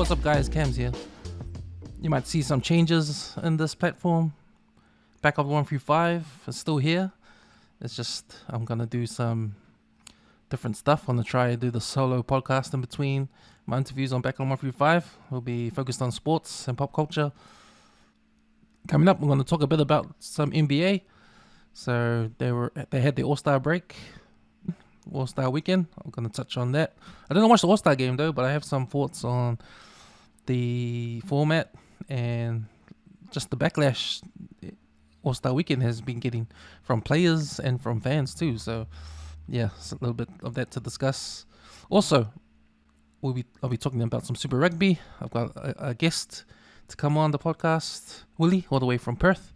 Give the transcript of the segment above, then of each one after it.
what's up guys, Cam's here. You might see some changes in this platform. Back of 1 through 5 is still here. It's just I'm gonna do some different stuff. I'm gonna try to do the solo podcast in between my interviews on Back on 1 through 5. We'll be focused on sports and pop culture. Coming up, we're gonna talk a bit about some NBA. So they had the All-Star break, All-Star Weekend. I'm gonna touch on that. I didn't watch the All-Star game though, but I have some thoughts on the format and just the backlash All-Star Weekend has been getting from players and from fans too. So yeah, it's a little bit of that to discuss. Also, I'll be talking about some Super Rugby. I've got a guest to come on the podcast, Willie, all the way from Perth.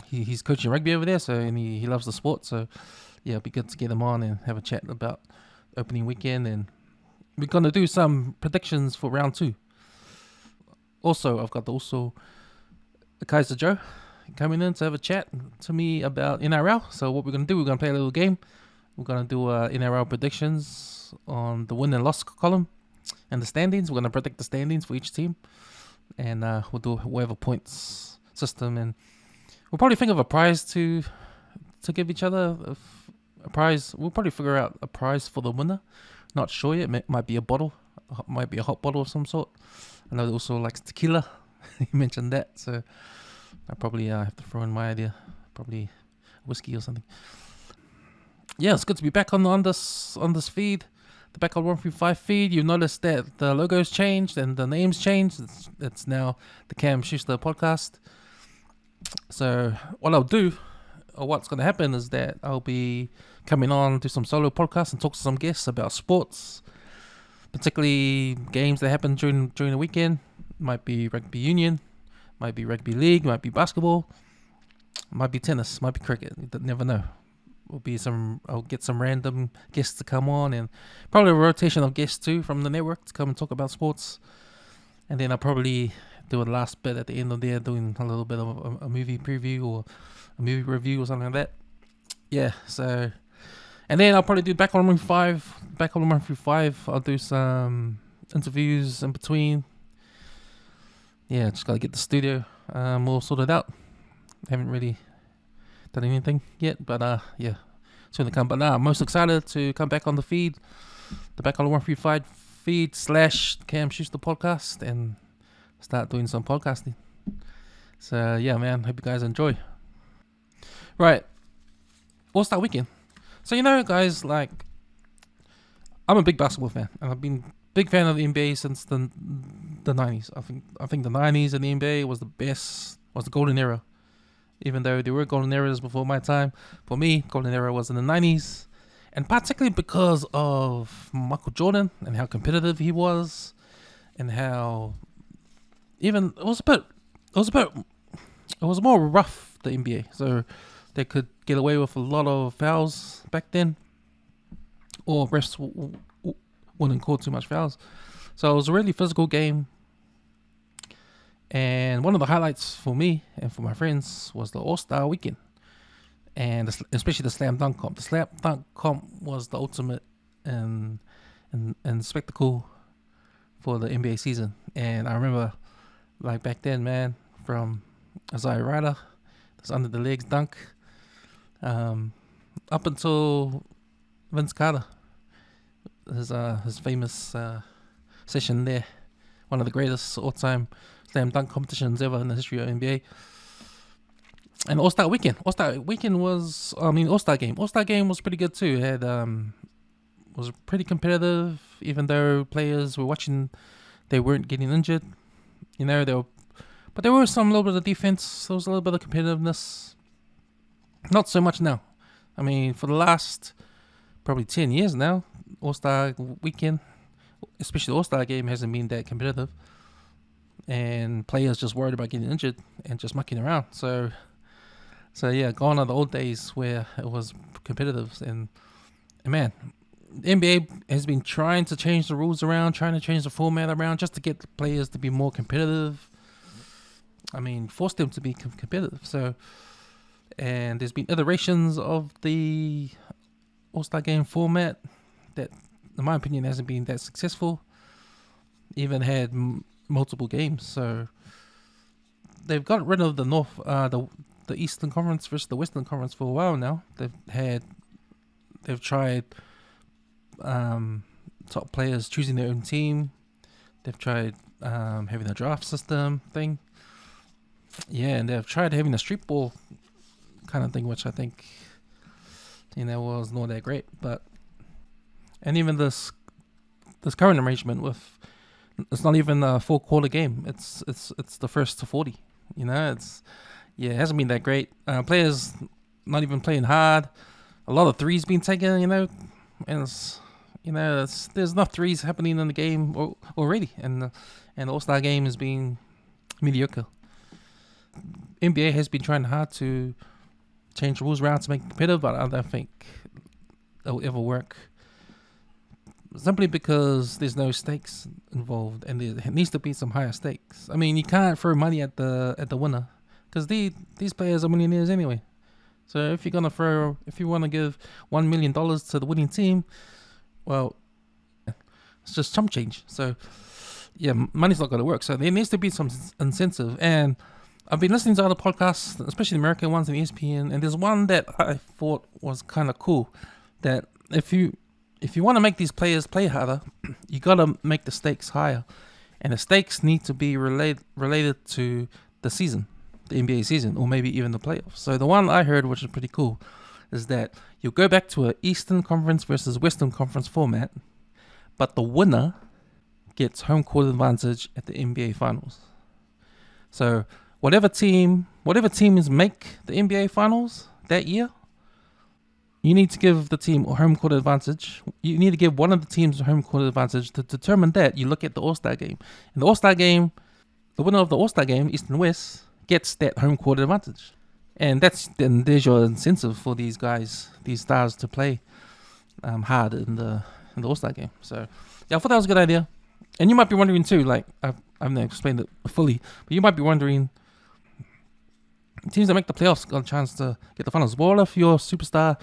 He's coaching rugby over there, and he loves the sport. So yeah, it'll be good to get him on and have a chat about opening weekend, and we're gonna do some predictions for round 2. Also, I've got Kaisar Joe coming in to have a chat to me about NRL. So what we're gonna do, we're gonna play a little game. We're gonna do NRL predictions on the win and loss column and the standings. We're gonna predict the standings for each team, and we'll do whatever points system, and we'll probably think of a prize to give each other. A prize. We'll probably figure out a prize for the winner. Not sure yet. Might be a bottle. Might be a hot bottle of some sort. I know he also likes tequila. He mentioned that, so I probably have to throw in my idea. Probably whiskey or something. Yeah, it's good to be back on this feed. The Back on 1 through 5 feed. You've noticed that the logo's changed and the name's changed. It's now the Cam Schuster podcast. So what I'll do, or what's going to happen, is that I'll be coming on to some solo podcasts and talk to some guests about sports, particularly games that happen during the weekend. Might be rugby union, might be rugby league, might be basketball, might be tennis, might be cricket. You never know. I'll get some random guests to come on, and probably a rotation of guests too from the network to come and talk about sports. And then I'll probably do a last bit at the end of there, doing a little bit of a movie preview or a movie review or something like that. Yeah, so, and then I'll probably do Back on 1 through 5. I'll do some interviews in between. Yeah, just gotta get the studio all sorted out. Haven't really done anything yet, but yeah, soon to come. But I'm most excited to come back on the feed, the Back on 1 through 5 feed / Cam Schuster podcast, and start doing some podcasting. So yeah, man, hope you guys enjoy. Right, All-Star Weekend. So guys, like, I'm a big basketball fan, and I've been a big fan of the NBA since the 90s. I think the 90s in the NBA was the golden era. Even though there were golden eras before my time, for me, golden era was in the 90s, and particularly because of Michael Jordan and how competitive he was, and how even it was more rough, the NBA, so they could get away with a lot of fouls back then, or refs wouldn't call too much fouls. So it was a really physical game. And one of the highlights for me and for my friends was the All-Star Weekend, and especially the Slam Dunk Comp. The Slam Dunk Comp was the ultimate and spectacle for the NBA season. And I remember, like, back then, man, from Isaiah Ryder, this under the legs dunk, up until Vince Carter, his famous session there, one of the greatest all-time slam dunk competitions ever in the history of NBA. And All-Star Weekend was, All-Star Game was pretty good too. It had was pretty competitive, even though players were watching, they weren't getting injured. But there was some little bit of defense. There was a little bit of competitiveness. Not so much now. I mean, for the last probably 10 years now, All-Star Weekend, especially the All-Star Game, hasn't been that competitive. And players just worried about getting injured and just mucking around. So yeah, gone are the old days where it was competitive. And man, the NBA has been trying to change the rules around, trying to change the format around, just to get the players to be more competitive. I mean, force them to be competitive. So, and there's been iterations of the All-Star Game format that, in my opinion, hasn't been that successful. even had multiple games. So they've got rid of the Eastern Conference versus the Western Conference for a while now. They've tried top players choosing their own team. They've tried having a draft system thing. Yeah, and they've tried having a street ball kind of thing, which I think was not that great. And even this current arrangement with, it's not even a 4-quarter game. It's the first to 40. It hasn't been that great. Players not even playing hard. A lot of threes being taken, and there's enough threes happening in the game already, and the All-Star game is being mediocre. NBA has been trying hard to change the rules around to make it competitive, but I don't think it'll ever work. Simply because there's no stakes involved, and there needs to be some higher stakes. I mean, you can't throw money at the winner, because these players are millionaires anyway. So if you want to give $1 million to the winning team, well, it's just chump change. So yeah, money's not going to work. So there needs to be some incentive. And I've been listening to other podcasts, especially the American ones and ESPN, and there's one that I thought was kind of cool. That if you want to make these players play harder, you got to make the stakes higher, and the stakes need to be related to the season, the NBA season, or maybe even the playoffs. So the one I heard, which is pretty cool, is that you'll go back to an Eastern Conference versus Western Conference format, but the winner gets home court advantage at the NBA Finals. So whatever teams make the NBA Finals that year, you need to give the team a home court advantage. You need to give one of the teams a home court advantage. To determine that, you look at the All-Star game. In the All-Star game, the winner of the All-Star game, East and West, gets that home court advantage. And there's your incentive for these guys, these stars, to play hard in the All-Star game. So yeah, I thought that was a good idea. And you might be wondering too, like I've not explained it fully, but you might be wondering, teams that make the playoffs got a chance to get the finals. What if your superstar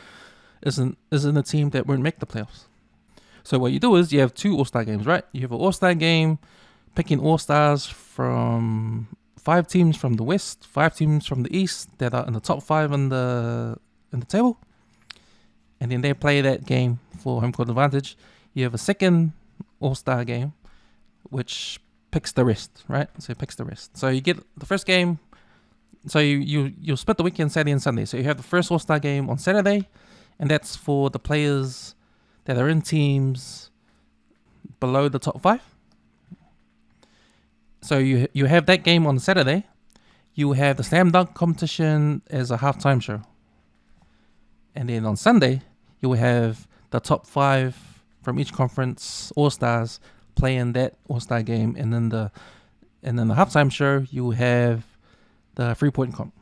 isn't a team that won't make the playoffs? So what you do is you have 2 All-Star games, right? You have an All-Star game picking All-Stars from 5 teams from the West, 5 teams from the East that are in the top 5 in the table, and then they play that game for home court advantage. You have a second All-Star game, which picks the rest, right? So it picks the rest. So you get the first game. So you split the weekend, Saturday and Sunday. So you have the first All-Star game on Saturday, and that's for the players that are in teams below the top 5. So you have that game on Saturday. You have the slam dunk competition as a halftime show. And then on Sunday, you will have the top 5 from each conference All-Stars playing that All-Star game, and then the halftime show, you have the 3-point comp.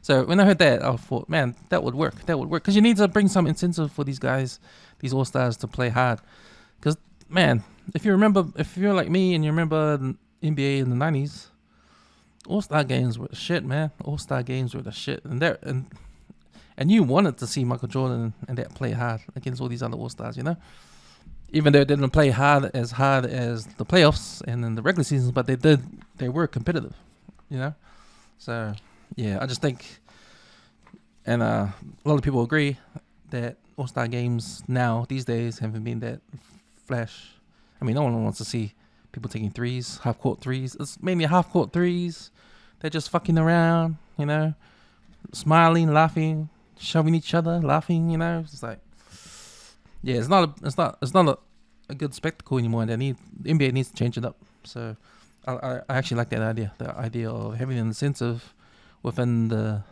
So when I heard that, I thought, man, that would work. Because you need to bring some incentive for these guys, these All-Stars, to play hard. Because, man, if you're like me and you remember the NBA in the 90s, All-Star games were the shit, man. All-Star games were the shit. And you wanted to see Michael Jordan and that play hard against all these other All-Stars, Even though they didn't play as hard as the playoffs and in the regular seasons, but they were competitive, So, yeah, I just think, and a lot of people agree, that All-Star games now, these days, haven't been that flash. I mean, no one wants to see people taking threes, half-court threes. It's mainly half-court threes. They're just fucking around, smiling, laughing, shoving each other, laughing, It's like, yeah, it's not a good spectacle anymore. The NBA needs to change it up. So I actually like that idea, the idea of having an incentive within the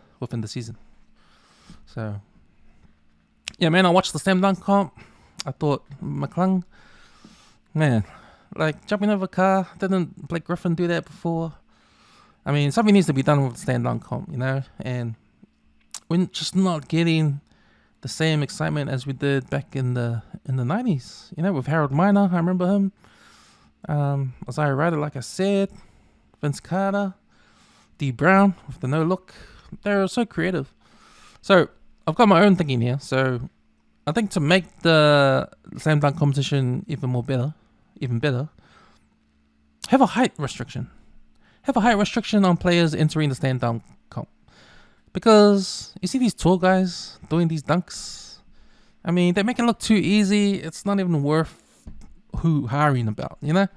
season. So yeah, man, I watched the slam dunk comp. I thought McClung, man, like jumping over a car. Didn't Blake Griffin do that before? I mean, something needs to be done with the slam dunk comp, and we're just not getting the same excitement as we did back in the 90s. With Harold Miner, I remember him. Isaiah Ryder, like I said, Vince Carter, D Brown with the no look. They're so creative. So I've got my own thinking here. So I think to make the slam dunk competition even better, have a height restriction. Have a height restriction on players entering the stand down comp. Because you see these tall guys doing these dunks. I mean, they make it look too easy. It's not even worth hiring about, you know?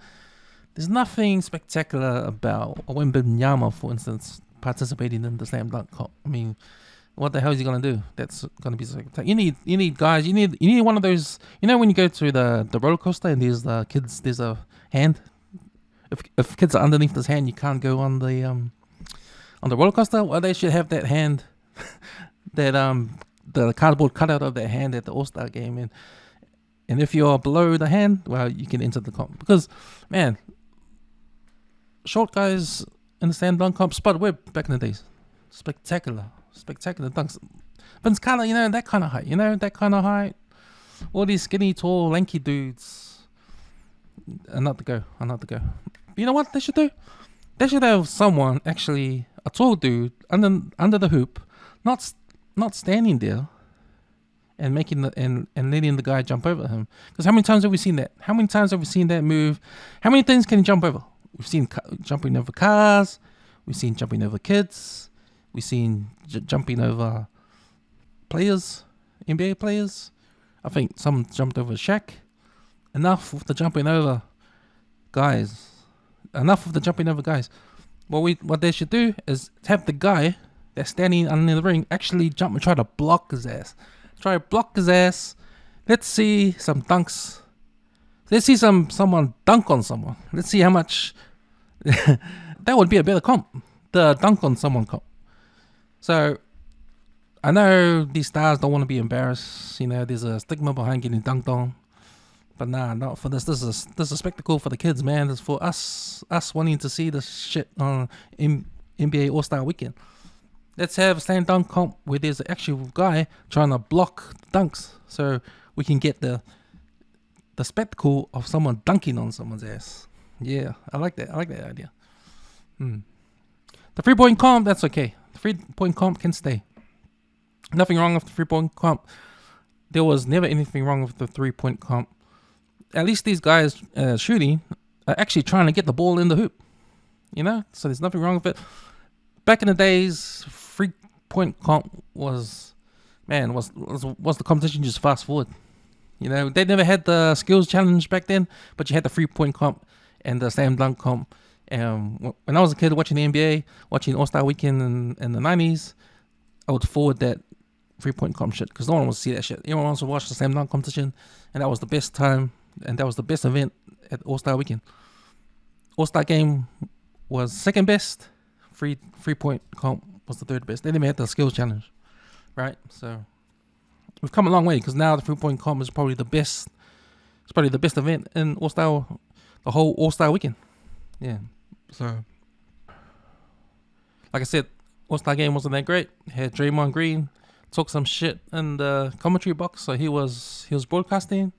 There's nothing spectacular about Wembanyama, for instance, participating in the slam dunk comp. I mean, what the hell is he gonna do? That's gonna be spectacular. You need guys. You need one of those. You know when you go to the roller coaster and there's kids. There's a hand. If kids are underneath this hand, you can't go on the roller coaster. Well, they should have that hand, that the cardboard cutout of that hand at the All-Star game, and if you're below the hand, well, you can enter the comp. Because, man, short guys in the stand dunk comp, Spud Webb back in the days, spectacular dunks. Vince Carter, that kind of height, all these skinny, tall, lanky dudes are not to go. You know what they should do? They should have someone, actually, a tall dude under the hoop, not standing there and making and letting the guy jump over him. Because how many times have we seen that? How many times have we seen that move? How many things can he jump over? We've seen jumping over cars. We've seen jumping over kids. We've seen jumping over players, NBA players. I think some jumped over Shaq. Enough of the jumping over guys. What they should do is have the guy that's standing under the ring actually jump and try to block his ass. Let's see some dunks. Let's see someone dunk on someone. Let's see how much. That would be a better comp. The dunk on someone comp. So, I know these stars don't want to be embarrassed. There's a stigma behind getting dunked on. But nah, not for this. This is a spectacle for the kids, man. It's for us wanting to see this shit on NBA All-Star Weekend. Let's have a stand dunk comp where there's an actual guy trying to block dunks, so we can get the spectacle of someone dunking on someone's ass. Yeah, I like that idea. The 3-point comp, that's okay. The 3-point comp can stay. Nothing wrong with the 3-point comp. There was never anything wrong with the 3-point comp. At least these guys shooting are actually trying to get the ball in the hoop. So there's nothing wrong with it. Back in the days, 3-point comp was the competition. Just fast forward. They never had the skills challenge back then, but you had the 3-point comp and the slam dunk comp. And when I was a kid watching the NBA, watching All-Star Weekend in the 90s, I would forward that 3-point comp shit because no one wants to see that shit. Everyone wants to watch the slam dunk competition, and that was the best time, and that was the best event at All-Star Weekend. All-Star game was second best. 3-point comp was the third best. They never had the skills challenge, right? So we've come a long way because now the 3-point comp is probably the best. It's probably the best event in All-Star, the whole All-Star Weekend. Yeah. So, like I said, All-Star game wasn't that great. Had Draymond Green talk some shit in the commentary box, so he was broadcasting.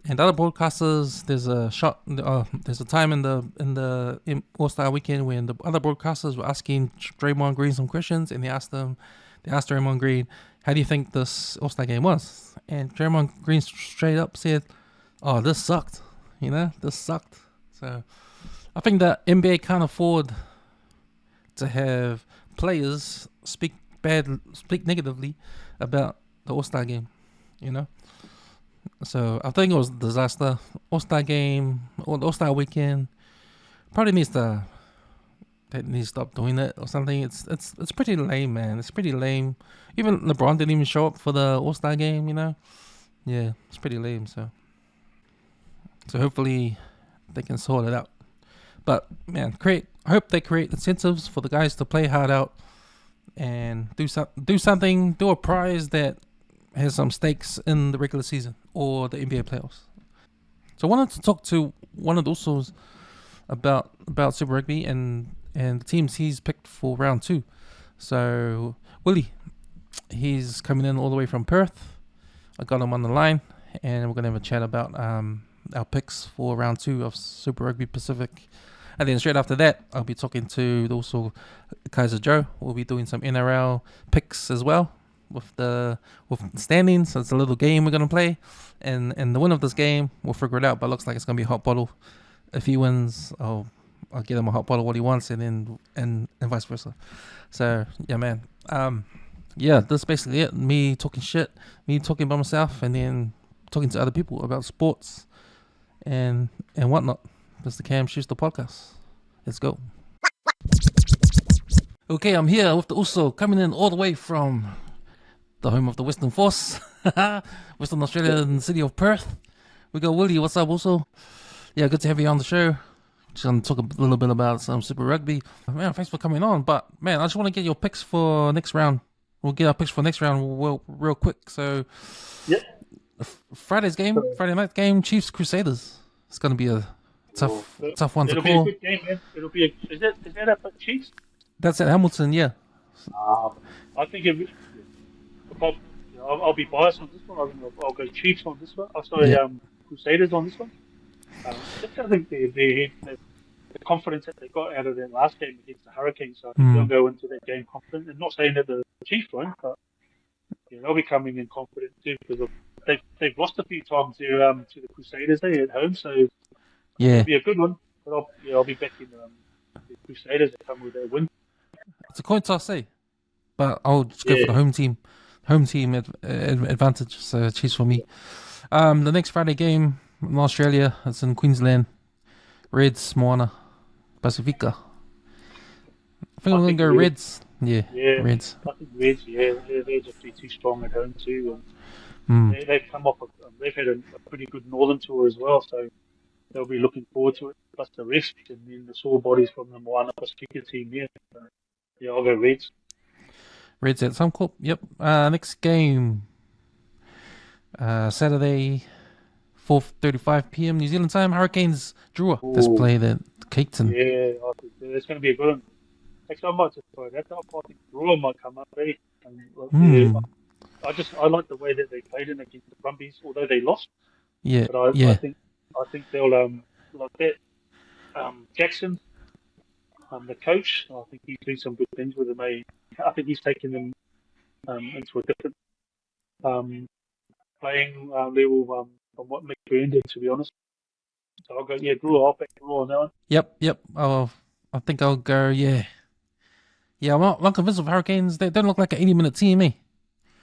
And other broadcasters, there's a time in the All-Star Weekend when the other broadcasters were asking Draymond Green some questions, and they asked Draymond Green, "How do you think this All-Star game was?" And Draymond Green straight up said, "Oh, this sucked. This sucked." So I think the NBA can't afford to have players speak negatively about the All-Star game. So I think it was a disaster. All-Star game or the All-Star Weekend probably needs to stop doing it or something. It's pretty lame, man. It's pretty lame. Even LeBron didn't even show up for the All-Star game. Yeah, it's pretty lame. So hopefully they can sort it out. But man, I hope they create incentives for the guys to play hard out and do something. Do a prize that has some stakes in the regular season or the NBA playoffs. So I wanted to talk to one of those about Super Rugby and the teams he's picked for round 2. So Willie, he's coming in all the way from Perth. I got him on the line, and we're gonna have a chat about our picks for round 2 of Super Rugby Pacific. And then straight after that, I'll be talking to also Kaisar Joe. We'll be doing some NRL picks as well with the standings. So it's a little game we're gonna play, and the winner of this game, we'll figure it out. But it looks like it's gonna be a hot bottle if he wins, I'll get him a hot bottle what he wants, and then and vice versa. So yeah, man. Yeah, that's basically it. Me talking shit, me talking by myself, and then talking to other people about sports and whatnot. That's the Cam Schuster podcast. Let's go. Okay, I'm here with the Uso, coming in all the way from the home of the Western Force, Western Australia, in the city of Perth. We got Willie. What's up, Uso? Yeah, good to have you on the show. Just gonna talk a little bit about some Super Rugby. Man, thanks for coming on. But man, I just want to get your picks for next round. We'll get our picks for next round real quick. So, Yep. Friday night game, Chiefs Crusaders. It's gonna be a tough one to It'll call. be a good game, man. Is that up at Chiefs? That's at Hamilton, yeah. I think I'll be biased on this one. I'll go Chiefs on this one. Crusaders on this one. Just I think the confidence that they got out of their last game against the Hurricanes, so they'll go into that game confident. And not saying that the Chiefs won't, but they'll be coming in confident too because they've lost a few times to the Crusaders at home, so it'll be a good one. But I'll be backing the Crusaders to come with their win. It's a coin toss, but I'll just go for the home team advantage. So Chiefs for me. The next Friday game in Australia, it's in Queensland. Reds, Moana, Pacifica. I think I'm going to go Reds. Yeah, Reds. I think Reds, they're just too strong at home too. And they've come off, they've had a pretty good Northern tour as well, so they'll be looking forward to it. Plus the rest and then the sore bodies from the Moana Pacifica team here. So, I'll go Reds. Reds at Suncorp, yep. Next game, Saturday, 4:35 p.m. New Zealand time. Hurricanes Drua. Let's play the Caton. Yeah, I think it's going to be a good one. Actually, I might just throw that up. I think Drua might come up, eh? I like the way that they played in against the Brumbies, although they lost. Yeah, but I think they'll like that. Jackson, the coach, I think he's doing some good things with them. I think he's taking them into a different playing level from what Mick Byrne did, to be honest. So I'll go, I'll back Drew on that one. Yep. I think I'll go, yeah. Yeah, I'm not convinced of Hurricanes. They don't look like an 80-minute team, eh?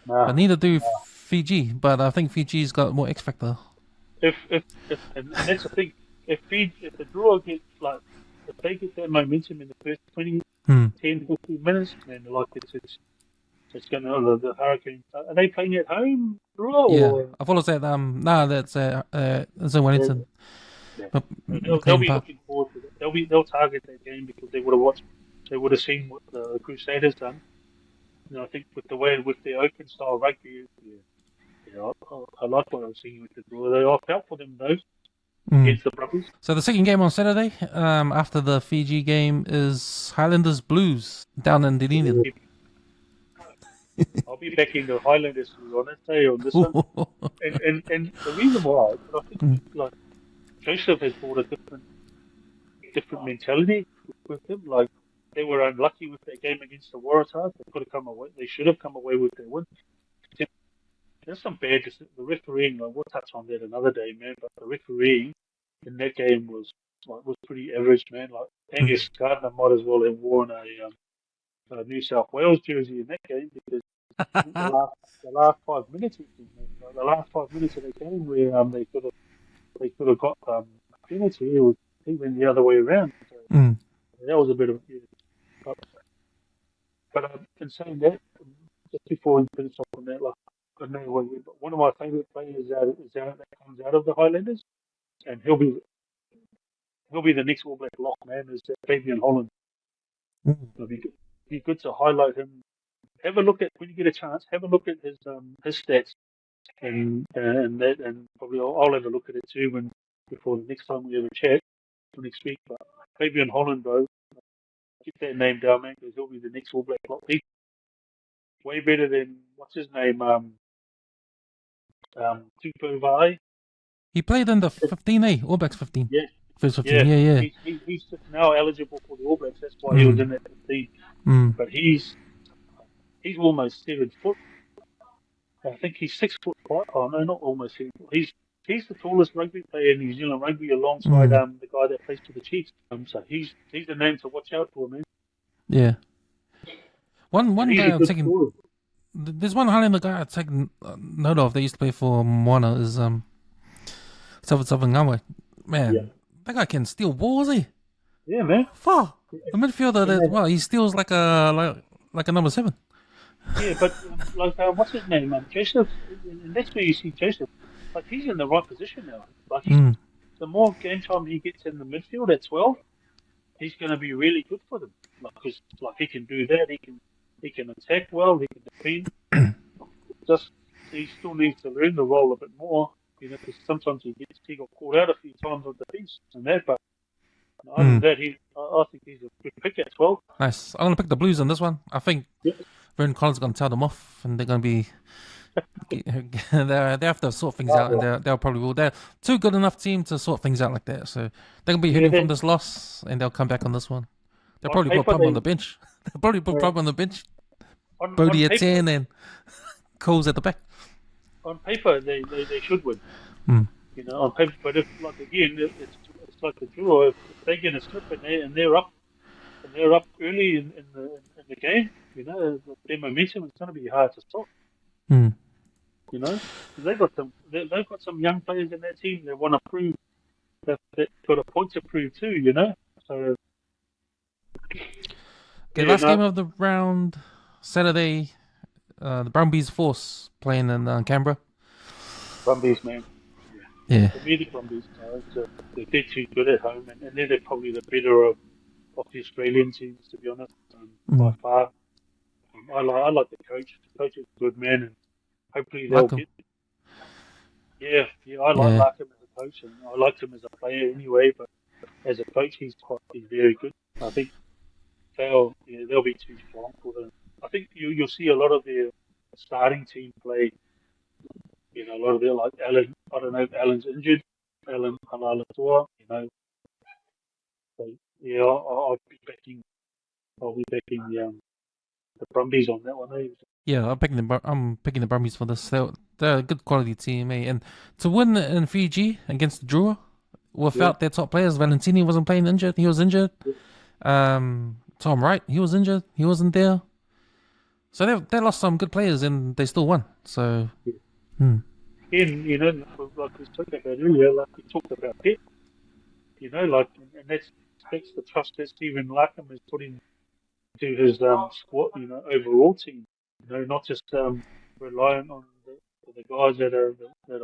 Nah, but neither do Fiji, but I think Fiji's got more X factor. And that's the thing. If the Drua get if they get that momentum in the first 20, 10, 15 minutes, then like it's going to the Hurricanes. Are they playing at home, Drua? Yeah, I follow that. That's in Wellington. Yeah. They'll be looking forward to it. They'll target that game because they would have seen what the Crusaders done. I think with the open style rugby, I like what I'm seeing with the Drua. They all felt for them though against the Brumbies. So the second game on Saturday, after the Fiji game, is Highlanders Blues down in Dunedin. I'll be backing the Highlanders to be honest, on this one. And the reason why, I think Joseph has brought a different mentality with them. Like they were unlucky with their game against the Waratahs. They should have come away with their win. There's some bad. The refereeing, we'll touch on that another day, man. But the refereeing in that game was pretty average, man. Like Angus Gardner might as well have worn a New South Wales jersey in that game because the last 5 minutes, the last 5 minutes of the game where they could have got a penalty. He went the other way around. So, that was a bit of. But in saying that, just before we finish off on that, one of my favourite players that comes out of the Highlanders, and he'll be the next All Black lock, man. Is Fabian Holland. It'll be good to highlight him. Have a look at when you get a chance. Have a look at his stats, and probably I'll have a look at it too before the next time we have a chat for next week. But Fabian Holland, bro, get that name down, man, because he'll be the next All Black lock. He's way better than what's his name, Tupuvai. He played in the 15, All Blacks 15. Yeah. First 15, yeah. He's just now eligible for the All Blacks. That's why he was in that 15. But he's almost 7 foot. I think he's 6 foot. Oh no, not almost 7 foot. He's he's the tallest rugby player in New Zealand rugby, alongside the guy that plays for the Chiefs. So he's a name to watch out for, man. Yeah. One He's guy a I'm good taking. scorer. There's one Highlander guy I'm taking note of. They used to play for Moana. Is Savangama. Man, that guy can steal balls, eh? Yeah, man. Fuck. The midfielder that he steals like a number 7. Yeah, but what's his name? Joseph, and that's where you see Joseph. Like, he's in the right position now. Like, the more game time he gets in the midfield at 12, he's going to be really good for them. Because he can do that. He can attack well. He can defend. Just he still needs to learn the role a bit more. Because sometimes he got caught out a few times on defence and that. But other than that, I think he's a good pick at 12. Nice. I'm gonna pick the Blues on this one. I think Vernon Collins is gonna tell them off, and they're gonna be. They have to sort things out, and they'll probably will. They're too good enough team to sort things out like that. So they're gonna be hurting from this loss, and they'll come back on this one. They'll probably put Pub on the bench. They'll probably put Pub on the bench. Bodie at 10 and Coles at the back. On paper, they should win. On paper, but if it's like a draw. If they get a slip and they're up early in the game, their momentum is going to be hard to stop. They've got some young players in that team that want to prove that they've got a point to prove too. So. Okay, last game of the round, Saturday, the Brumbies Force playing in Canberra. Brumbies, man. Yeah. For me, the Brumbies, they're too good at home, and they're probably the better of the Australian teams, to be honest, by far. I like the coach. The coach is a good man, and hopefully they'll get. I like him as a coach, and I liked him as a player anyway. But as a coach, he's very good. I think they'll be too strong for them. I think you'll see a lot of their starting team play. A lot of their, like Alan. I don't know if Alan's injured. Alan Halalatua. So I'll be backing the Brumbies on that one. Yeah, I'm picking the Brumbies for this. They're a good quality team, eh? And to win in Fiji against the Drua, without their top players, Valentini wasn't playing injured. He was injured. Tom Wright, he was injured. He wasn't there. So they lost some good players and they still won. So. And like we talked about earlier, like we talked about Pep, and that's the trust that Stephen Larkham is putting to his squad, overall team. Not just relying on the guys that are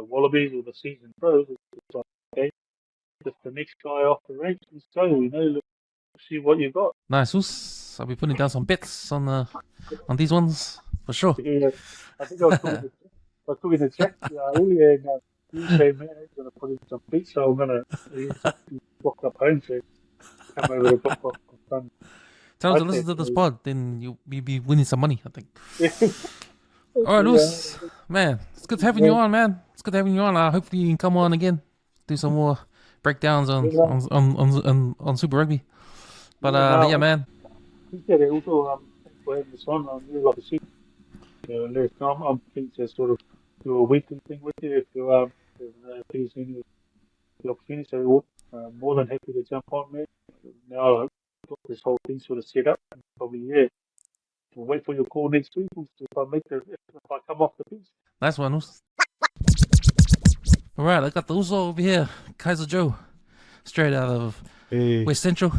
Wallabies or the seasoned pros. It's like, okay, just the next guy off the ranks, let's go. Look, see what you got. Nice, Oos. I'll be putting down some bets on these ones for sure. Yeah, I think I was talking to Jack earlier, and you say, man, he's going to put in some beats, so I'm going to walk up home to come over to book off the fun. Tell them to listen to this pod, then you'll be winning some money, I think. Alright, Oos. Man, it's good having you on, man. It's good having you on. Hopefully you can come on again, do some more breakdowns on Super Rugby. But yeah, man. I also for having this on. I'm really like to see. I'm keen to sort of do a weekly thing with you if there's any opportunity. So more than happy to jump on, man. Now I've got this whole thing sort of set up, and probably we'll wait for your call next week if I come off the pitch. Nice one, Oos. Alright, I got the Uso over here, Kaisar Joe, straight out of West Central.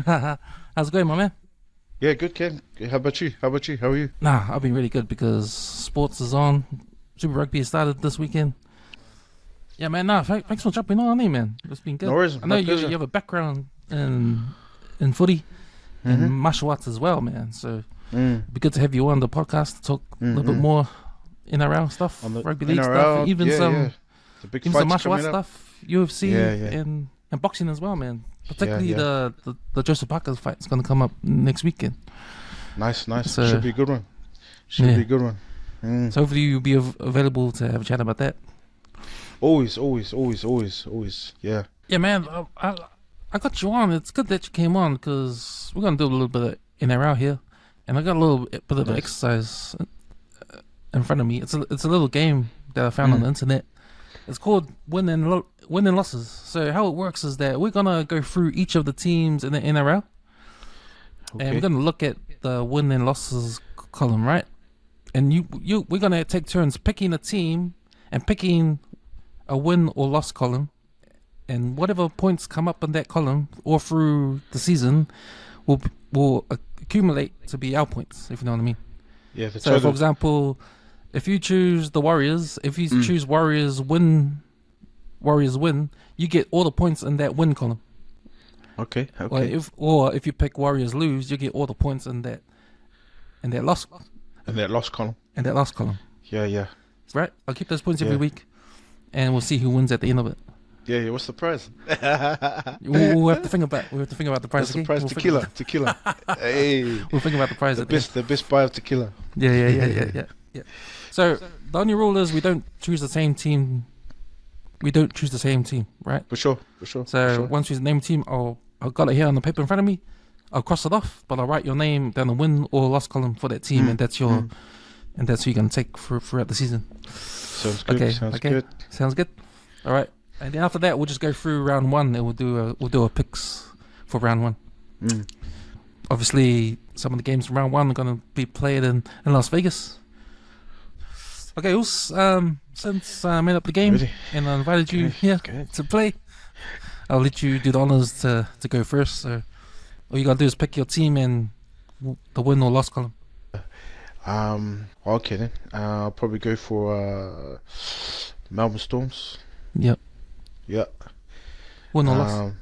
How's it going, my man? Yeah, good, Ken. How about you? How are you? Nah, I've been really good because sports is on. Super Rugby has started this weekend. Yeah, man, thanks for jumping on, man. It's been good. No worries, I know you have a background in footy and martial arts as well, man. So it'd be good to have you on the podcast to talk a little bit more NRL stuff, rugby league stuff, even some martial arts stuff, UFC and boxing as well, man. Particularly the Joseph Parker fight is going to come up next weekend. Nice. So, should be a good one. Be a good one. So hopefully you'll be available to have a chat about that. Always. Yeah. Yeah, man. I got you on. It's good that you came on because we're going to do a little bit of NRL here, and I got a little bit of exercise in front of me. It's a little game that I found on the internet. It's called win and losses. So how it works is that we're gonna go through each of the teams in the NRL, and we're gonna look at the win and losses column, right? And we're gonna take turns picking a team and picking a win or loss column, and whatever points come up in that column or through the season will accumulate to be our points, if you know what I mean. Yeah. So, for example, if you choose the Warriors, if you choose Warriors win, you get all the points in that win column. Okay. Or if you pick Warriors lose, you get all the points in that loss. And that loss column. Yeah. Right? I'll keep those points every week, and we'll see who wins at the end of it. Yeah. What's the prize? We'll have to think about the prize. What's the prize? Tequila. Hey. We'll think about the prize. The best buy of tequila. Yeah. So the only rule is we don't choose the same team. Right? For sure. So once we name a team, I've got it here on the paper in front of me. I'll cross it off, but I'll write your name down the win or loss column for that team, and that's who you're gonna take throughout the season. Sounds good. Sounds good. All right, and then after that, we'll just go through round one, and we'll do a picks for round one. Obviously, some of the games from round one are gonna be played in Las Vegas. Okay, since I made up the game and I invited you here to play, I'll let you do the honors to go first. So all you gotta do is pick your team and the win or loss column. Okay then. I'll probably go for Melbourne Storms. Yep. Win or loss?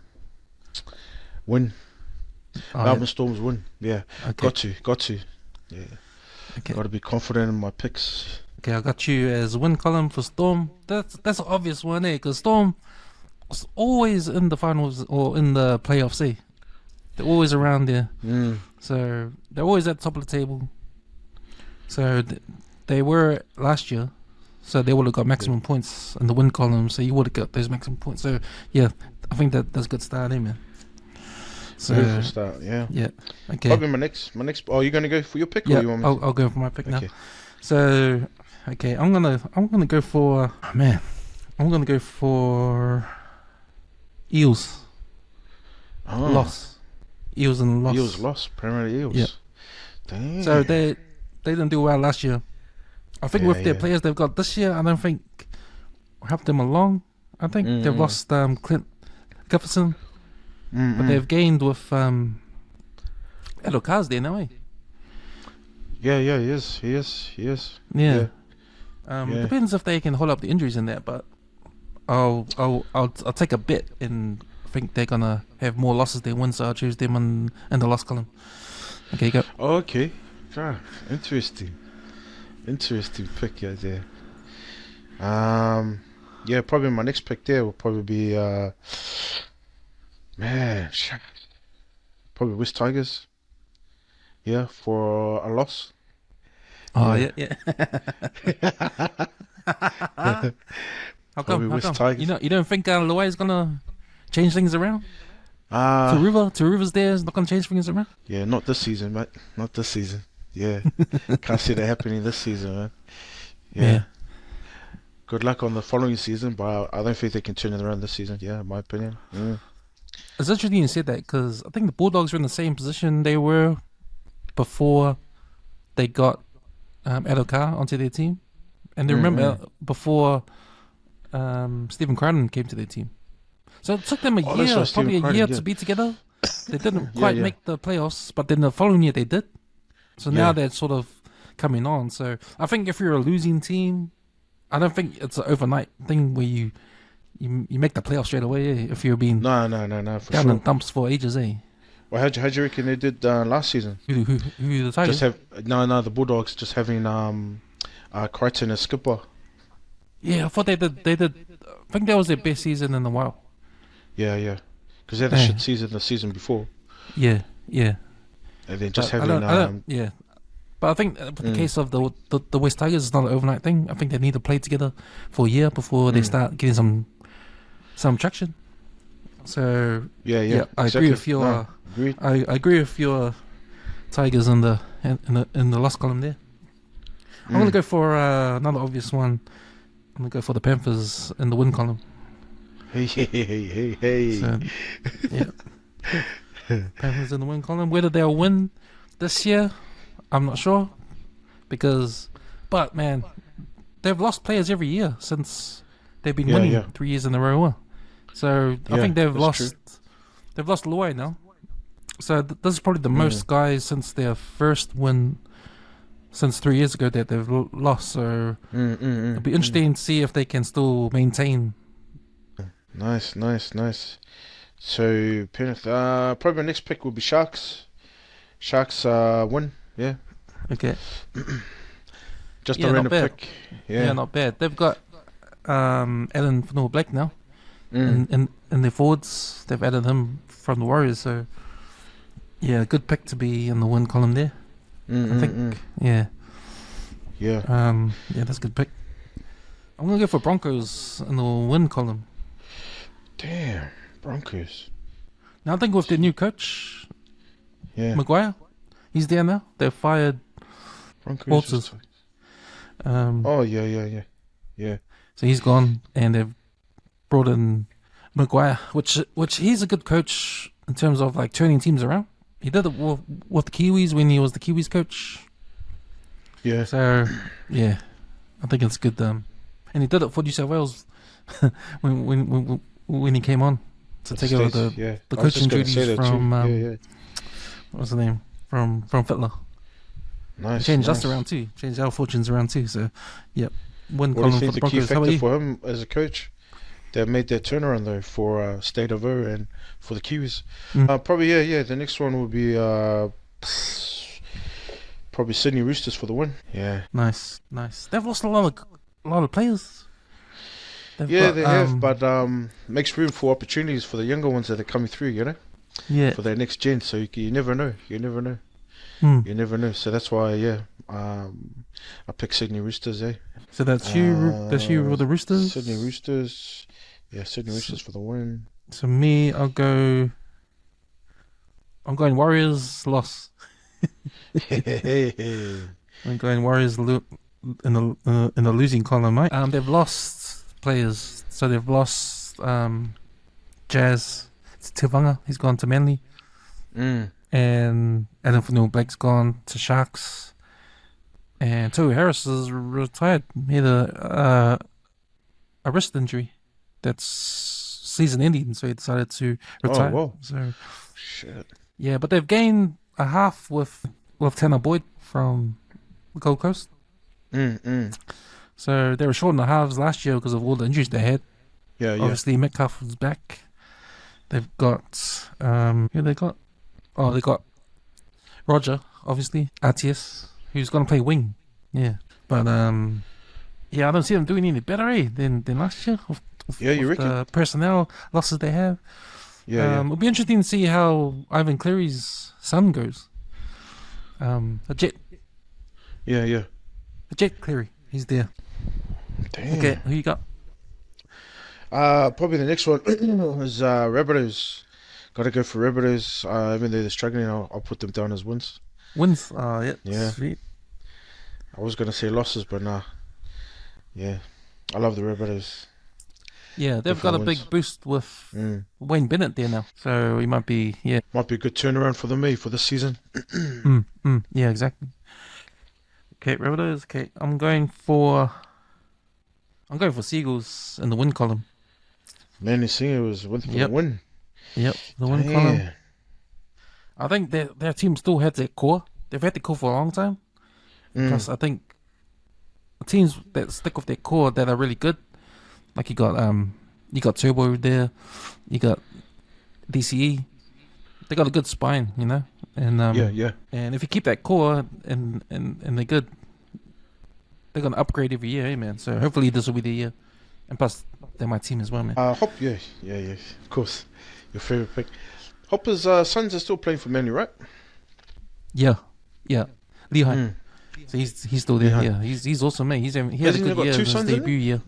Win. Melbourne Storms win. Yeah. Okay. Got to. Yeah. Okay. Got to be confident in my picks. Okay, I got you as win column for Storm. That's an obvious one, because Storm was always in the finals or in the playoffs, eh? They're always around there. So they're always at the top of the table. So they were last year. So they would have got maximum points in the win column. So you would have got those maximum points. So yeah, I think that's a good start, man. So beautiful start, yeah. Okay. Probably my next. Oh, you gonna go for your pick? Yeah, or you want me I'll go for my pick now. So okay, I'm gonna go for I'm gonna go for Eels. Loss. Eels and loss. Eels lost. Primarily Eels. Yeah. Damn. So they didn't do well last year. I think with their players they've got this year, I don't think helped them along. I think they've lost Clint Gufferson, but they've gained with Edo Carr's there now, eh? Yeah, he is. Yeah. Depends if they can hold up the injuries in that, but I'll take a bet and think they're gonna have more losses than wins, so I'll choose them in the loss column. Okay, go. Okay. Interesting pick there. Yeah, probably my next pick there will probably be probably West Tigers. Yeah, for a loss. Oh yeah. How come? Tigers. You don't think Luai is gonna change things around? Taruva's there is not gonna change things around. Yeah, not this season, mate. Not this season. Yeah, can't see that happening this season, man. Yeah. Good luck on the following season, but I don't think they can turn it around this season. Yeah, in my opinion. It's interesting you said that, because I think the Bulldogs were in the same position they were before they got Edo Carr onto their team, and they remember before Stephen Crichton came to their team. So it took them a year to be together. They didn't quite make the playoffs, but then the following year they did. So now they're sort of coming on. So I think if you're a losing team, I don't think it's an overnight thing where you make the playoffs straight away. If you're being no, for down sure. in dumps for ages, eh? Well, how'd you reckon they did last season? Who the Tigers? The Bulldogs just having Crichton as skipper. Yeah, I thought they did. I think that was their best season in a while. Yeah. Because they had a shit season the season before. Yeah. And then just yeah. But I think with the case of the West Tigers, it's not an overnight thing. I think they need to play together for a year before they start getting some traction. So yeah, I agree with your. I agree with your Tigers in the loss column there. I'm gonna go for another obvious one. I'm gonna go for the Panthers in the win column. Hey. So, yeah. Panthers in the win column. Whether they'll win this year, I'm not sure. But man, they've lost players every year since they've been winning 3 years in a row. So I think they've lost. They've lost Loy now. So this is probably the most guys since their first win since 3 years ago that they've lost. So it'll be interesting to see if they can still maintain. Nice. So Penrith, probably my next pick will be Sharks. Sharks win, yeah. Okay. Just a random pick. Yeah, not bad. They've got Alan Fanua-Blake now. In their forwards. They've added him from the Warriors, so yeah, good pick to be in the win column there. I think, yeah, that's a good pick. I'm gonna go for Broncos in the win column. Damn, Broncos. Now I think with their new coach, Maguire, he's there now. They've fired Walters. Yeah. So he's gone, and they've brought in Maguire, which he's a good coach in terms of like turning teams around. He did it with the Kiwis when he was the Kiwis coach. Yeah. So yeah, I think it's good. And he did it for New South Wales when he came on to take over the coaching duties from what was the name from Fittler. Nice. He changed us around too. Changed our fortunes around too. So yep. What do you think the key factor for him as a coach that made their turnaround though for State of O and for the Kiwis? Probably the next one would be probably Sydney Roosters for the win. Yeah. Nice. They've lost a lot of players. They have, but makes room for opportunities for the younger ones that are coming through, you know? Yeah. For their next gen, so you never know. You never know. So that's why, I picked Sydney Roosters, eh? So that's you. That's you with the Roosters. Sydney Roosters. Yeah, Sydney Roosters for the win. So me, I'm going Warriors loss. I'm going Warriors in the losing column, mate. They've lost players. So they've lost Jazz Tivanga. He's gone to Manly. And Adam Fanua-Blake's gone to Sharks. And Tohu Harris is retired. He had a wrist injury that's season ending, so he decided to retire. Oh, wow. So, shit. Yeah, but they've gained a half with Tanner Boyd from the Gold Coast. So they were short in the halves last year because of all the injuries they had. Yeah. Obviously, Metcalf was back. They've got who they got? Oh, they got Roger, obviously, RTS, who's going to play wing. Yeah, but I don't see them doing any better than last year. You reckon? The personnel losses they have. It'll be interesting to see how Ivan Cleary's son goes. A Jet. Yeah. A Jet Cleary. He's there. Damn. Okay, who you got? Probably the next one is Rabbitohs. Got to go for Rabbitohs. Even though they're struggling, I'll put them down as wins. Wins? Yeah. Sweet. I was going to say losses, but nah. Yeah. I love the Rabbitohs. Yeah, they've got a big boost with Wayne Bennett there now. So he might be, Might be a good turnaround for them, for this season. Yeah, exactly. Okay, Rabbitohs. Okay, I'm going for Seagulls in the win column. Manly Seagulls went for the win. Yep, the win column. I think their team still had their core. They've had their core for a long time. Plus, I think teams that stick with their core that are really good, like you got Turbo there, you got DCE. They got a good spine, you know. And And if you keep that core and they're good, they're gonna upgrade every year, man. So hopefully this will be the year. And plus, they're my team as well, man. Hop, yeah, of course. Your favorite pick. Hopper's sons are still playing for Manly, right? Yeah. Lehigh. So he's still there. Yeah, he's awesome, man. He had a good year in his debut year.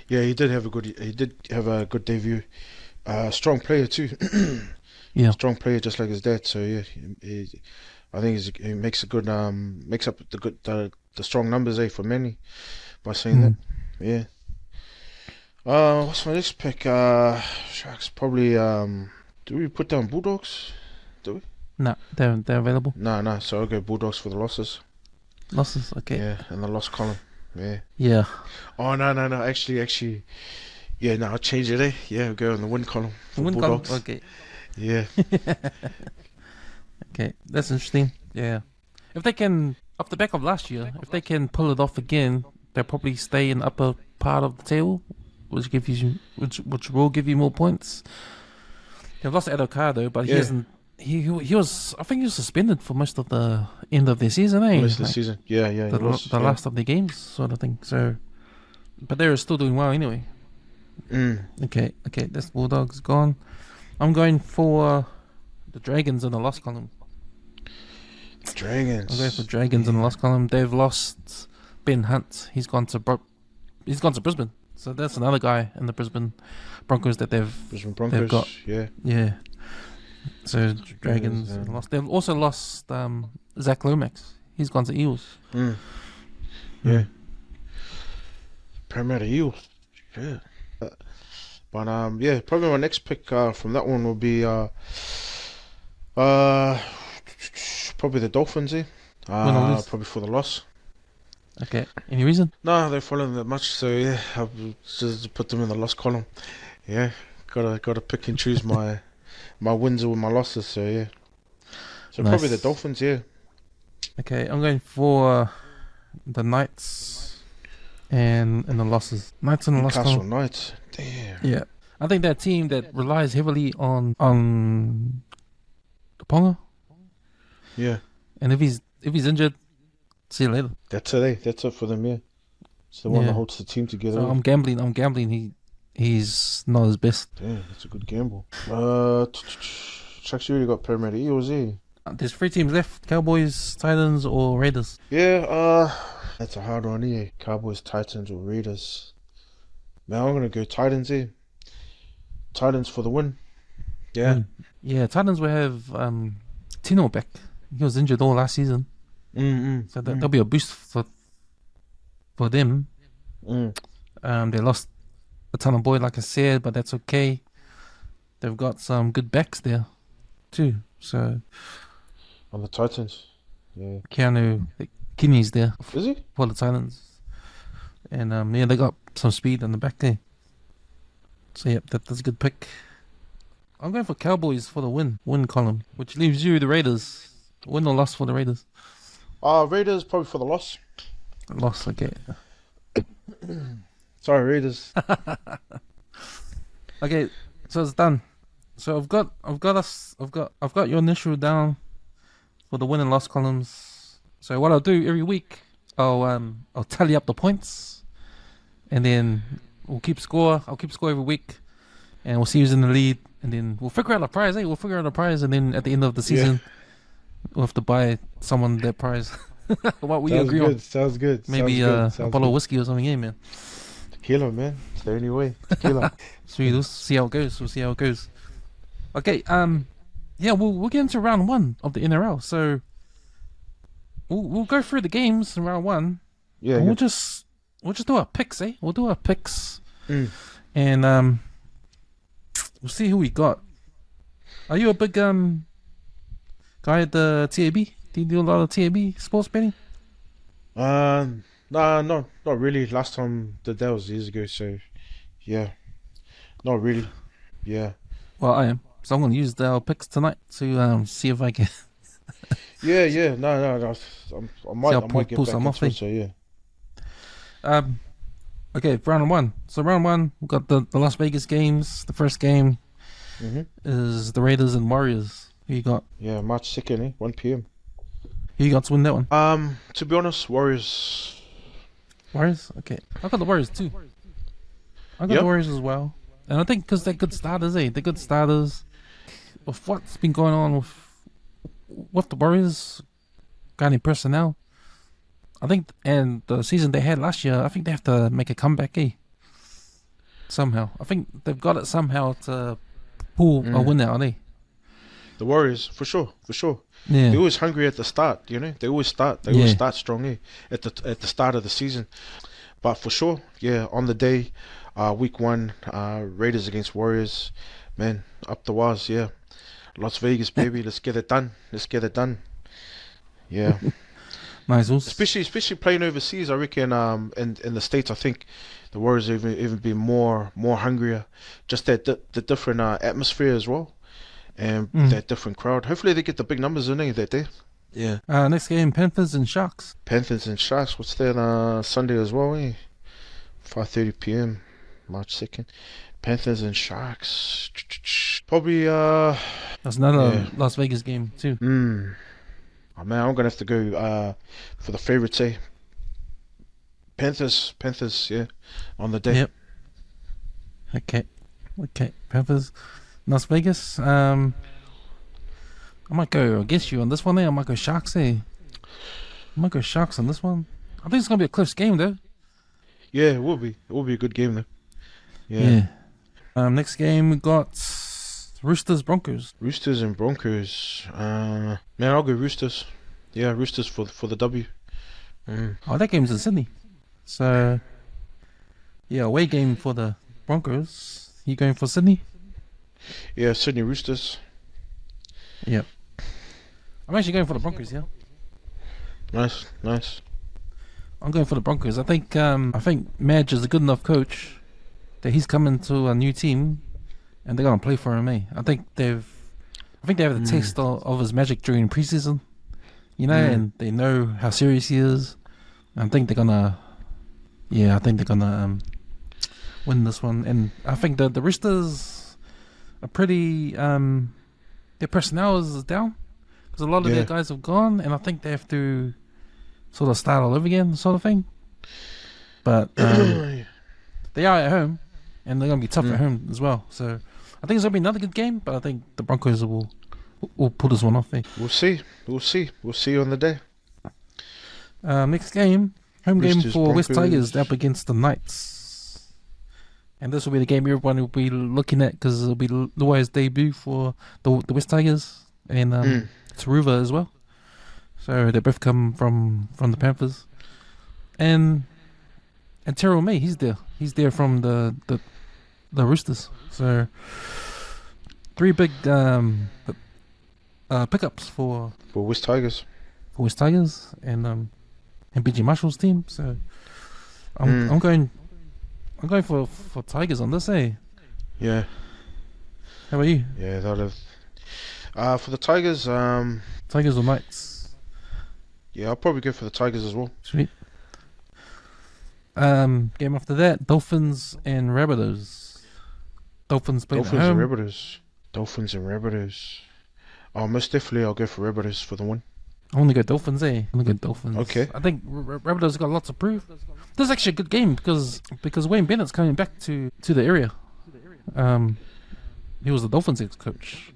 Yeah, he did have a good debut. Strong player too. Yeah, strong player just like his dad. So yeah, I think he makes a good makes up the strong numbers for Manly. by saying that. Yeah. What's my next pick? Sharks probably. Do we put down Bulldogs? Do we? No, they're available. No. So I'll go Bulldogs for the losses. Losses, okay. Yeah, in the loss column. Yeah. Yeah. Oh no. Actually. Yeah, no, I'll change it. Yeah, I'll go in the win column. For Win Bulldogs. column, okay. Yeah. Okay, that's interesting. Yeah. If they can, off the back of last year, if they can pull it off again, they'll probably stay in the upper part of the table, which will give you more points. They've lost Adokar though, but he hasn't. He was, I think he was suspended for most of the end of their season, eh? Most of the season. Yeah. The last of their games, sort of thing. So, but they're still doing well anyway. Okay, that's Bulldogs gone. I'm going for the Dragons in the loss column. Dragons. I'm going for Dragons in the loss column. They've lost Ben Hunt. He's gone to Brisbane. So that's another guy in the Brisbane Broncos that Brisbane Broncos. they've got. Yeah. So Dragons lost. They've also lost Zach Lomax. He's gone to Eels. Yeah. Parramatta Eels. Yeah. But yeah, probably my next pick from that one will be probably the Dolphins. Probably for the loss. Okay. Any reason? No, they're following that much, so yeah, I'll just put them in the loss column. Yeah, gotta pick and choose my wins or my losses. So yeah, so nice. Probably the Dolphins. Yeah. Okay, I'm going for the Knights and the losses. Knights and the loss column. Knights. Damn. Yeah, I think that team that relies heavily on the Ponga. Yeah. And if he's injured, see you later. That's it. That's it for them. Yeah. It's the one that holds the team together. So I'm gambling. He's not his best. Damn, that's a good gamble. Chuck's already got Parramatta Eels. There's 3 teams left: Cowboys, Titans, or Raiders. Yeah. That's a hard one here. Cowboys, Titans, or Raiders. Now I'm gonna go Titans here. Titans for the win. Yeah. Yeah. Titans will have Tino back. He was injured all last season. So that'll be a boost for them. They lost a ton of boy, like I said, but that's okay. They've got some good backs there too. So on the Titans, yeah. Keanu Kinney's there. Is he? For the Titans. And they got some speed on the back there. So yep, that's a good pick. I'm going for Cowboys for the win column, which leaves you the Raiders. Win or loss for the Raiders? Raiders probably for the loss. Loss, okay. Sorry, Raiders. Okay, so it's done. So I've got your initial down for the win and loss columns. So what I'll do every week, I'll tally up the points, and then we'll keep score. I'll keep score every week, and we'll see who's in the lead, and then we'll figure out a prize. We'll figure out a prize, and then at the end of the season, we'll have to buy someone their prize. What will you agree on? Sounds good. Maybe a bottle of whiskey or something, man. Tequila, man. It's the only way. Tequila. Sweet. We'll see how it goes. Okay. We'll get into round 1 of the NRL. So we'll go through the games in round 1. Yeah. We'll just do our picks, eh? We'll do our picks, and we'll see who we got. Are you a big guy at the TAB? Do you do a lot of TAB sports betting? Nah, not really. Last time that was years ago, so yeah, not really. Yeah. Well, I am. So I'm going to use our picks tonight to see if I can. Yeah. No. I might get pull back some off. It, so yeah. Okay, round 1. So round 1, we've got the Las Vegas games. The first game is the Raiders and Warriors. Who you got? Yeah, March 2nd, 1 p.m. Who you got to win that one? To be honest, Warriors. Warriors? Okay. I got the Warriors too. I got the Warriors as well. And I think because they're good starters, They're good starters. With what's been going on with the Warriors, got any personnel, I think, and the season they had last year, I think they have to make a comeback, somehow. I think they've got it somehow to pull a win out, The Warriors, for sure. Yeah. They're always hungry at the start, They always start. They always start strong, at the start of the season. But for sure, yeah, on the day, week 1, Raiders against Warriors, man, up the wires, yeah. Las Vegas, baby, let's get it done. Let's get it done. Yeah. Nice. Especially playing overseas, I reckon. In the States, I think the Warriors even be more hungrier. Just that the different atmosphere as well, and that different crowd. Hopefully, they get the big numbers in there that day. Yeah. Next game, Panthers and Sharks. Panthers and Sharks. What's that? Sunday as well, eh? 5:30 p.m. March 2nd. Panthers and Sharks. Probably. That's another Las Vegas game too. Oh man, I'm gonna have to go for the favourites, eh? Panthers, yeah, on the day. Yep. Okay. Panthers, Las Vegas. I might go against you on this one. I might go Sharks. I might go Sharks on this one. I think it's gonna be a close game though. Yeah, it will be. It will be a good game though. Yeah. Next game we got Roosters Broncos. Roosters and Broncos. Man, I'll go Roosters. Yeah, Roosters for the W. Oh, that game's in Sydney. So, yeah, away game for the Broncos. You going for Sydney? Yeah, Sydney Roosters. Yep. I'm actually going for the Broncos, yeah. Nice. I'm going for the Broncos. I think Madge is a good enough coach that he's coming to a new team and they're gonna play for him, eh? I think they have the taste of his magic during preseason, and they know how serious he is. I think they're gonna win this one. And I think the Roosters are pretty their personnel is down because a lot of their guys have gone, and I think they have to sort of start all over again, sort of thing. But they are at home, and they're gonna be tough at home as well. So I think it's gonna be another good game, but I think the Broncos will pull this one off. We'll see on the day. Next game, home Roosters, game for West Broncos. Tigers up against the Knights, and this will be the game everyone will be looking at because it'll be Luai's debut for the West Tigers and Taruva as well. So they both come from the Panthers, and Terrell May, he's there from the Roosters. So 3 big pickups for West Tigers. And BG Marshall's team. So I'm going for Tigers on this, eh? Yeah. How about you? Yeah, that'll have. For the Tigers, Tigers or Knights? yeah, I'll probably go for the Tigers as well. Sweet. Game after that, Dolphins and Rabbitohs. Dolphins playing at home. Dolphins and Rabbitohs. Oh, most definitely I'll go for Rabbitohs for the win. I want to go Dolphins, eh? I want to go Dolphins. Okay. I think Rabbitohs got lots to prove. This is actually a good game because Wayne Bennett's coming back to the area. He was the Dolphins ex-coach.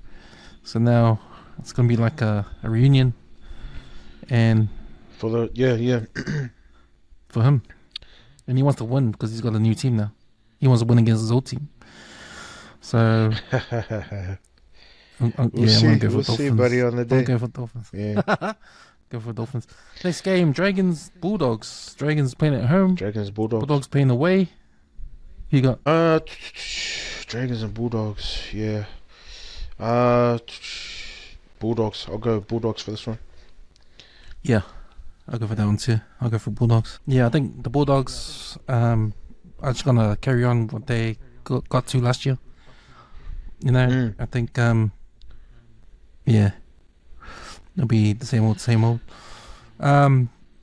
So now it's going to be like a reunion. And For for him. And he wants to win because he's got a new team now. He wants to win against his old team. So We'll I'm gonna go for we'll Dolphins. see, buddy, on the day. I'll go for Dolphins. Yeah. Go for Dolphins. Next game, Dragons Bulldogs. Dragons playing at home. Dragons, Bulldogs. Bulldogs playing away. Who you got? Dragons and Bulldogs. Yeah. Bulldogs. I'll go Bulldogs for this one. Yeah, I'll go for that one too. I'll go for Bulldogs. Yeah, I think the Bulldogs are just gonna carry on what they got to last year. I think it'll be the same old.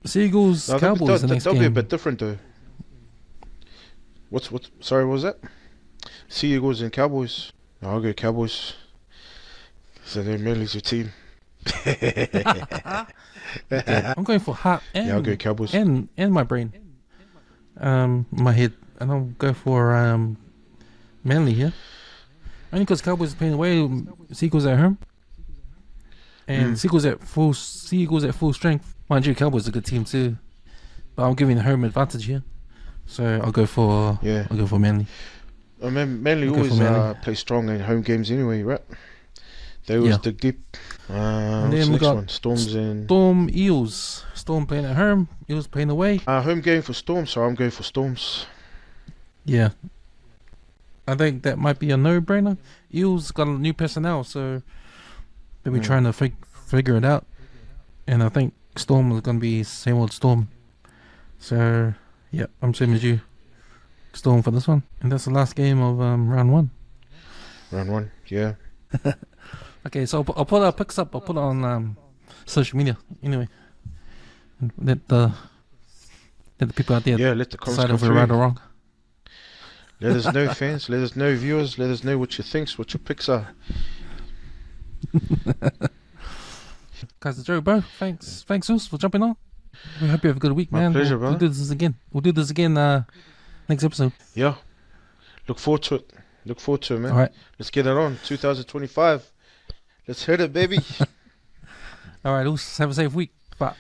Seagulls, Cowboys. The next they'll game. be a bit different though. Sorry, what was that? Seagulls and Cowboys. No, I'll go Cowboys. So they're mainly your team. I'm going for heart and I'll go Cowboys. and my brain, my head, and I'll go for Manly here. Only because Cowboys are playing away, Seagulls at home, and Seagulls at full strength. Mind you, Cowboys are a good team too, but I'm giving the home advantage here, so I'll go for Manly. Manly always play strong in home games anyway, right? They always Yeah. dig deep. And What's then the we next got one? Storms in. Storm Eels. Storm playing at home. Eels playing away. Home game for Storms, so I'm going for Storms. Yeah. I think that might be a no-brainer. Eels got a new personnel, so they'll be trying to figure it out. And I think Storm is going to be same old Storm. So, yeah, I'm same as you. Storm for this one. And that's the last game of round 1. Round 1, yeah. Okay, so I'll put our picks up. I'll put it on social media. Anyway, and let the people out there Let the comments decide come if we're through. right or wrong. Let us know, fans. Let us know, viewers. Let us know what you think, what your picks are. Kaisar Joe, bro. Thanks, Zeus, for jumping on. We hope you have a good week, My man. pleasure, We'll bro. do this again. Next episode. Yeah. Look forward to it. Man. All right. Let's get it on. 2025. Let's hit it, baby. All right, Zeus. Have a safe week. Bye.